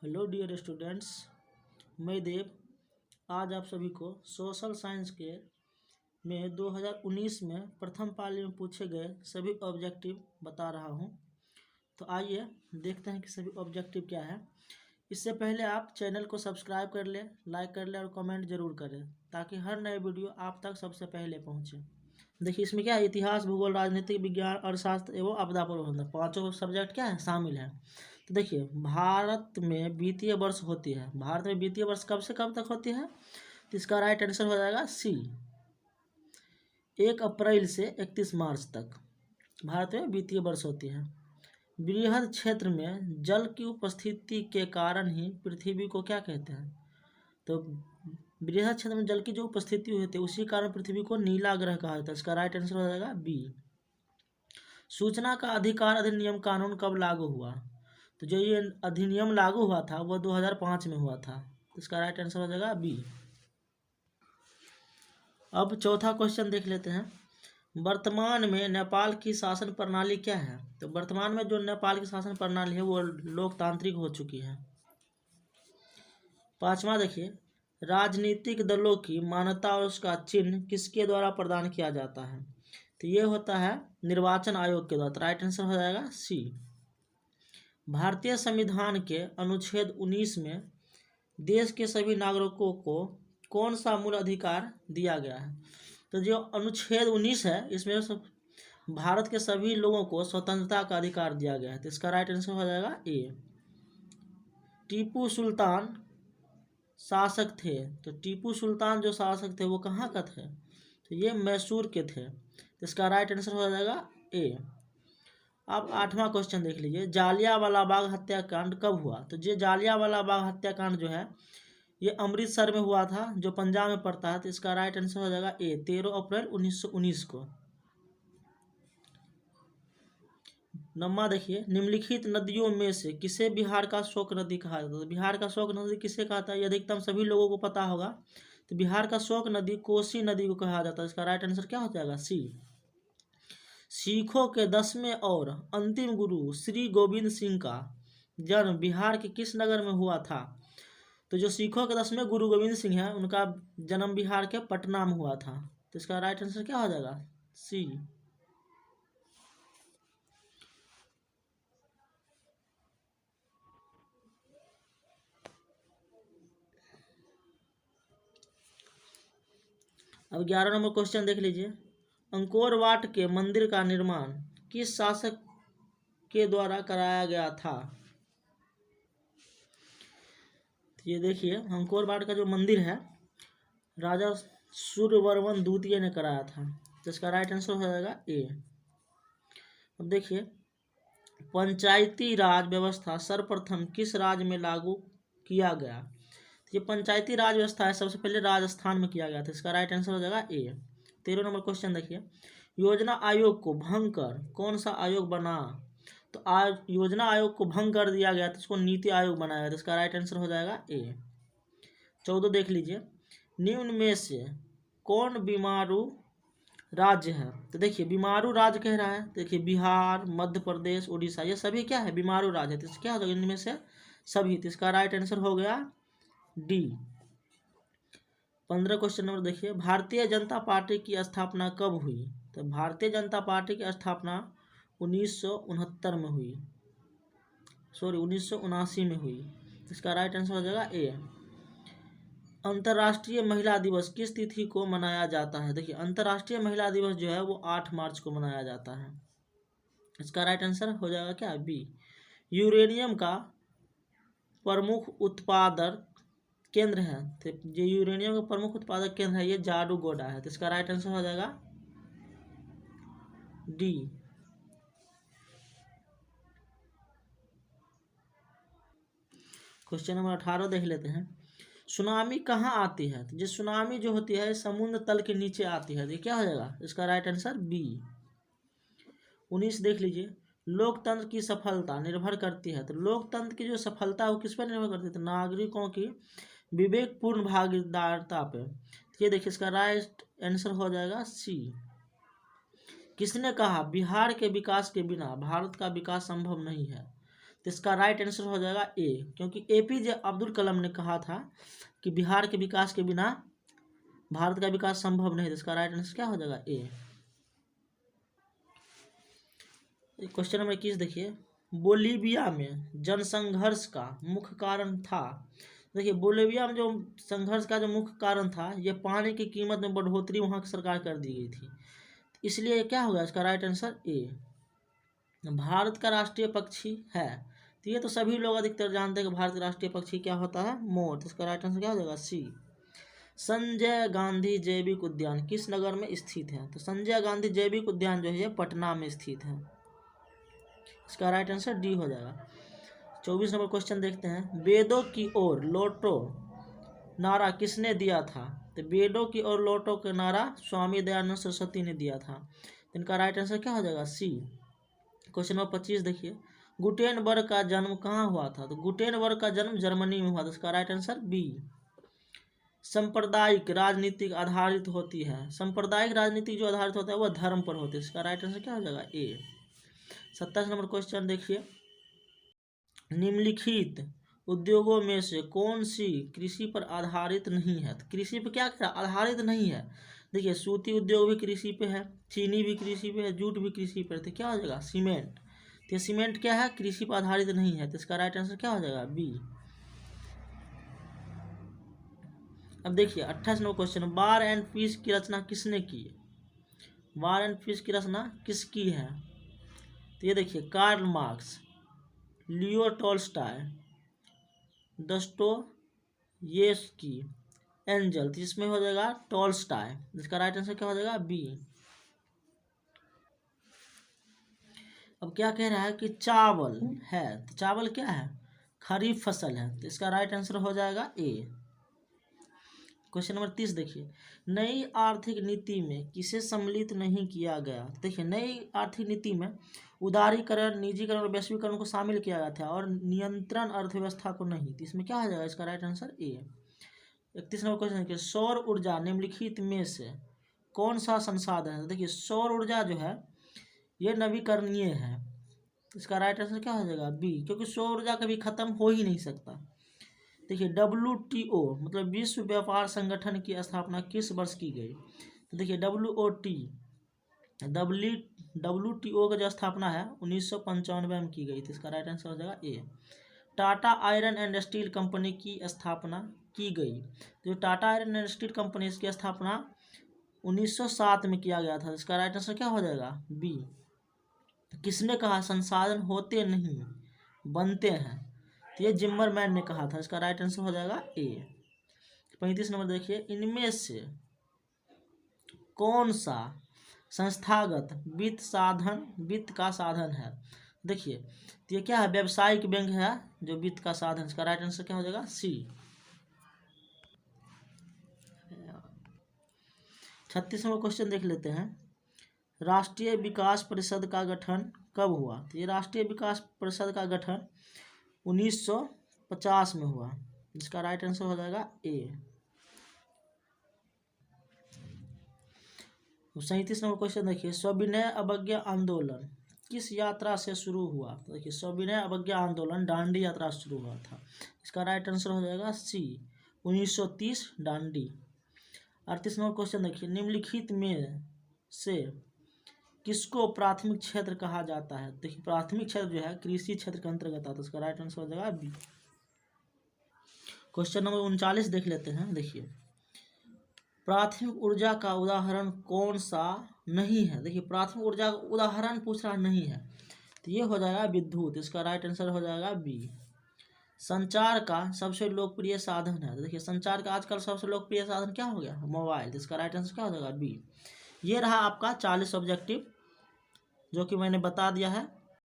Hello dear students, मैं देव आज आप सभी को सोशल साइंस के में 2019 में प्रथम पाली में पूछे गए सभी ऑब्जेक्टिव बता रहा हूं। तो आइए देखते हैं कि सभी ऑब्जेक्टिव क्या है। इससे पहले आप चैनल को सब्सक्राइब कर लें, लाइक कर लें और कमेंट जरूर करें ताकि हर नए वीडियो आप तक सबसे पहले पहुंचे। देखिए इसमें क्या है, इतिहास, भूगोल, राजनीतिक विज्ञान, अर्थशास्त्र एवं आपदा प्रबंधन, पांचों सब्जेक्ट क्या है शामिल है। तो देखिए भारत में वित्तीय वर्ष होती है। भारत में वित्तीय वर्ष कब से कब तक होती है? तो इसका राइट आंसर हो जाएगा सी, 1 अप्रैल से 31 मार्च तक भारत में वित्तीय वर्ष होती है। बृहद क्षेत्र में जल की उपस्थिति के कारण ही पृथ्वी को क्या कहते हैं? तो बृहद क्षेत्र में जल की जो उपस्थिति होती है उसी कारण पृथ्वी को नीला ग्रह कहा जाता है। इसका राइट आंसर हो जाएगा बी। सूचना का अधिकार अधिनियम कानून कब लागू हुआ? तो जो ये अधिनियम लागू हुआ था वो 2005 में हुआ था। तो इसका राइट आंसर हो जाएगा बी। अब चौथा क्वेश्चन देख लेते हैं। वर्तमान में नेपाल की शासन प्रणाली क्या है? तो वर्तमान में जो नेपाल की शासन प्रणाली है वो लोकतांत्रिक हो चुकी है। पांचवा देखिए, राजनीतिक दलों की मान्यता और उसका चिन्ह किसके द्वारा प्रदान किया जाता है? तो ये होता है निर्वाचन आयोग के द्वारा। तो राइट आंसर हो जाएगा सी। भारतीय संविधान के अनुच्छेद 19 में देश के सभी नागरिकों को कौन सा मूल अधिकार दिया गया है? तो जो अनुच्छेद 19 है इसमें भारत के सभी लोगों को स्वतंत्रता का अधिकार दिया गया है। तो इसका राइट आंसर हो जाएगा ए। टीपू सुल्तान शासक थे। तो टीपू सुल्तान जो शासक थे वो कहाँ का थे? तो ये मैसूर के थे। तो इसका राइट आंसर हो जाएगा ए। अब आठवां क्वेश्चन देख लीजिए, जालियांवाला बाग हत्याकांड कब हुआ? तो ये जालियांवाला बाग हत्याकांड जो है ये अमृतसर में हुआ था जो पंजाब में पड़ता है। तो इसका राइट आंसर हो जाएगा ए, 13 अप्रैल 1919 को। नम्मा देखिए, निम्नलिखित नदियों में से किसे बिहार का शोक नदी कहा जाता है? तो बिहार का शोक नदी किसे कहता है ये अधिकतम सभी लोगों को पता होगा। तो बिहार का शोक नदी कोसी नदी को कहा जाता है। इसका राइट आंसर क्या हो जाएगा? सी। सिखों के 10वें और अंतिम गुरु श्री गोविंद सिंह का जन्म बिहार के किस नगर में हुआ था? तो जो सिखों के 10वें गुरु गोविंद सिंह हैं उनका जन्म बिहार के पटना में हुआ था। तो इसका राइट आंसर क्या हो जाएगा? सी। अब 11 नंबर क्वेश्चन देख लीजिए, अंकोर वाट के मंदिर का निर्माण किस शासक के द्वारा कराया गया था? तो ये देखिए अंकोर वाट का जो मंदिर है राजा सूर्यवर्मन द्वितीय ने कराया था। तो इसका राइट आंसर हो जाएगा ए। अब देखिए, पंचायती राज व्यवस्था सर्वप्रथम किस राज्य में लागू किया गया? तो ये पंचायती राज व्यवस्था है सबसे पहले राजस्थान में किया गया था। इसका राइट आंसर हो जाएगा ए। 13 नंबर क्वेश्चन देखिए, योजना आयोग को भंग कर कौन सा आयोग बना? तो आज योजना आयोग को भंग कर दिया गया तो इसको नीति आयोग बनाया गया। तो इसका राइट आंसर हो जाएगा ए। 14 देख लीजिए, निम्न में से कौन बीमारू राज्य है? तो देखिए बीमारू राज्य कह रहा है, देखिए बिहार, मध्य प्रदेश, उड़ीसा ये सभी क्या है? बीमारू राज्य है। तो क्या होगा इनमें से सभी? तो इसका राइट आंसर हो गया डी। 15 क्वेश्चन नंबर देखिए, भारतीय जनता पार्टी की स्थापना कब हुई? तो भारतीय जनता पार्टी की स्थापना 1969 में हुई, 1979 में हुई। इसका राइट आंसर हो जाएगा ए। अंतर्राष्ट्रीय महिला दिवस किस तिथि को मनाया जाता है? देखिए अंतर्राष्ट्रीय महिला दिवस जो है वो 8 मार्च को मनाया जाता है। इसका राइट आंसर हो जाएगा क्या? बी। यूरेनियम का प्रमुख उत्पादक केंद्र है, तो जो यूरेनियम का प्रमुख उत्पादक केंद्र है ये जाडूगोडा है। तो इसका राइट आंसर हो जाएगा डी। क्वेश्चन नंबर 18 देख लेते हैं, सुनामी कहाँ आती है? तो जो सुनामी जो होती है समुद्र तल के नीचे आती है। ये क्या हो जाएगा? इसका राइट आंसर बी। 19 देख लीजिए, लोकतंत्र की सफलता निर्भर करती है। तो लोकतंत्र की जो सफलता है वो किस पर निर्भर करती है? तो नागरिकों की विवेकपूर्ण भागीदारिता पे। ये देखिए इसका राइट आंसर हो जाएगा सी। किसने कहा बिहार के विकास के बिना भारत का विकास संभव नहीं है? तो इसका राइट आंसर हो जाएगा ए, क्योंकि एपीजे अब्दुल कलाम ने कहा था कि बिहार के विकास के बिना भारत का विकास संभव नहीं। तो इसका राइट आंसर क्या हो जाएगा ए। क्वेश्चन नंबर 21 देखिए, बोलीविया में जनसंघर्ष का मुख्य कारण था। देखिए बोलीविया में जो संघर्ष का जो मुख्य कारण था, ये पानी की कीमत में बढ़ोतरी वहां की सरकार कर दी गई थी, इसलिए क्या होगा इसका राइट आंसर ए। भारत का राष्ट्रीय पक्षी है, तो ये तो सभी लोग अधिकतर जानते हैं कि भारत का राष्ट्रीय पक्षी क्या होता है, मोर। तो इसका राइट आंसर क्या हो जाएगा सी। संजय गांधी जैविक उद्यान किस नगर में स्थित है? तो संजय गांधी जैविक उद्यान जो है पटना में स्थित है। इसका राइट आंसर डी हो जाएगा। 24 नंबर क्वेश्चन देखते हैं, वेदों की ओर लौटो नारा किसने दिया था? तो वेदों की ओर लौटो का नारा स्वामी दयानंद सरस्वती ने दिया था। तो इनका राइट आंसर क्या हो जाएगा सी। क्वेश्चन नंबर 25 देखिए, गुटेनबर्ग का जन्म कहाँ हुआ था? तो गुटेनबर्ग का जन्म जर्मनी में हुआ था। इसका राइट आंसर बी। सांप्रदायिक राजनीतिक आधारित होती है, सांप्रदायिक राजनीति जो आधारित होता है वह धर्म पर होती है। इसका राइट आंसर क्या हो जाएगा ए। 27 नंबर क्वेश्चन देखिए, निम्नलिखित उद्योगों में से कौन सी कृषि पर आधारित नहीं है? तो कृषि पर क्या आधारित नहीं है? देखिए सूती उद्योग भी कृषि पे है, चीनी भी कृषि पे है, जूट भी कृषि पर है। तो क्या हो जाएगा सीमेंट। तो सीमेंट क्या है, कृषि पर आधारित नहीं है। तो इसका राइट आंसर क्या हो जाएगा बी। अब देखिए 28 number question, war and peace की रचना किसने की? वार एंड पीस की रचना किसकी है? तो ये देखिए Karl Marx, Leo Tolstoy, Dostoevsky, Engels. तो इसमें हो जाएगा टॉल्स्टॉय। इसका राइट आंसर क्या हो जाएगा बी। अब क्या कह रहा है कि चावल है, तो चावल क्या है, खरीफ फसल है। तो इसका राइट आंसर हो जाएगा ए। क्वेश्चन नंबर 30 देखिए, नई आर्थिक नीति में किसे सम्मिलित नहीं किया गया? देखिए नई आर्थिक नीति में उदारीकरण, निजीकरण और वैश्वीकरण को शामिल किया गया था और नियंत्रण अर्थव्यवस्था को नहीं। तो इसमें क्या हो जाएगा इसका right answer A. 31 number question देखिए, सौर ऊर्जा निम्नलिखित में से कौन सा संसाधन है? देखिए सौर ऊर्जा जो है ये नवीकरणीय है। इसका राइट आंसर क्या हो जाएगा बी, क्योंकि सौर ऊर्जा कभी खत्म हो ही नहीं सकता। देखिए WTO मतलब विश्व व्यापार संगठन की स्थापना किस वर्ष की गई? तो देखिए WTO का जो स्थापना है 1995 में की गई थी। इसका राइट आंसर हो जाएगा A. Tata iron and steel company की स्थापना की गई, तो Tata iron and steel company इसकी स्थापना 1907 में किया गया था। इसका राइट आंसर क्या हो जाएगा बी। किसने कहा संसाधन होते नहीं बनते हैं? तो ये जिम्मरमैन ने कहा था। इसका राइट आंसर हो जाएगा ए। 35 नंबर देखिए, इनमें से कौन सा संस्थागत वित्त का साधन है? देखिए तो ये क्या है, व्यावसायिक बैंक है जो वित्त का साधन। इसका राइट आंसर क्या हो जाएगा सी। 36 नंबर क्वेश्चन देख लेते हैं, राष्ट्रीय विकास परिषद का गठन कब हुआ? तो ये राष्ट्रीय विकास परिषद का गठन 1950 में हुआ। इसका राइट आंसर हो जाएगा ए। 37 नंबर क्वेश्चन देखिए, सविनय अवज्ञा आंदोलन किस यात्रा से शुरू हुआ? तो देखिए सविनय अवज्ञा आंदोलन दांडी यात्रा से शुरू हुआ था। इसका राइट आंसर हो जाएगा सी 1930 दांडी। 38 नंबर क्वेश्चन देखिए, निम्नलिखित में से किसको प्राथमिक क्षेत्र कहा जाता है? देखिए प्राथमिक क्षेत्र जो है कृषि क्षेत्र के अंतर्गत आता है। इसका राइट आंसर हो जाएगा बी। क्वेश्चन नंबर 39 देख लेते हैं। देखिए प्राथमिक ऊर्जा का उदाहरण कौन सा नहीं है? देखिए प्राथमिक ऊर्जा का उदाहरण पूछ रहा नहीं है, तो ये हो जाएगा विद्युत। इसका राइट आंसर हो जाएगा बी। संचार का सबसे लोकप्रिय साधन है, तो देखिए संचार का आजकल सबसे लोकप्रिय साधन क्या हो गया, मोबाइल। तो इसका राइट आंसर क्या हो जाएगा बी। ये रहा आपका 40 ऑब्जेक्टिव जो कि मैंने बता दिया है।